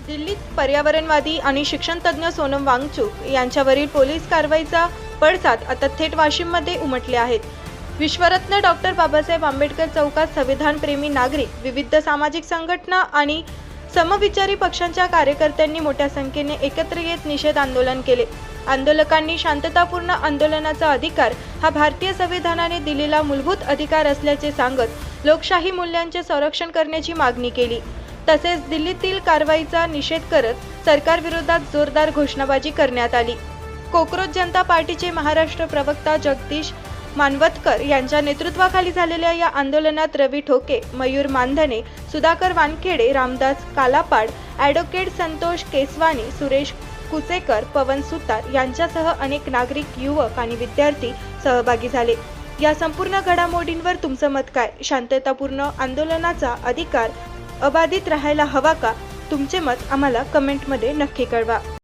दिल्लीत पर्यावरणवादी आणि शिक्षणतज्ञ सोनम वांगचुक यांच्यावरील पोलीस कारवाईचा पडसाद आता थेट वाशिममध्ये उमटले आहेत. विश्वरत्न डॉक्टर बाबासाहेब आंबेडकर चौकात संविधानप्रेमी नागरिक, विविध सामाजिक संघटना आणि समविचारी पक्षांच्या कार्यकर्त्यांनी मोठ्या संख्येने एकत्र येत निषेध आंदोलन केले. आंदोलकांनी शांततापूर्ण आंदोलनाचा अधिकार हा भारतीय संविधानाने दिलेला मूलभूत अधिकार असल्याचे सांगत लोकशाही मूल्यांचे संरक्षण करण्याची मागणी केली. तसेच दिल्लीतील कारवाईचा निषेध करत सरकारविरोधात जोरदार घोषणाबाजी करण्यात आली. कोकरोच जनता पार्टीचे महाराष्ट्र प्रवक्ता जगदीश मानवतकर यांच्या नेतृत्वाखाली झालेल्या या आंदोलनात रवी ठोके, मयूर मानधने, सुधाकर वानखेडे, रामदास कालापाड, ॲडव्होकेट संतोष केसवानी, सुरेश कुसेकर, पवन सुतार यांच्यासह अनेक नागरिक, युवक आणि विद्यार्थी सहभागी झाले. या संपूर्ण घडामोडींवर तुमचं मत काय? शांततापूर्ण आंदोलनाचा अधिकार अबाधित राहायला हवा का? तुमचे मत आम्हाला कमेंटमध्ये नक्की कळवा.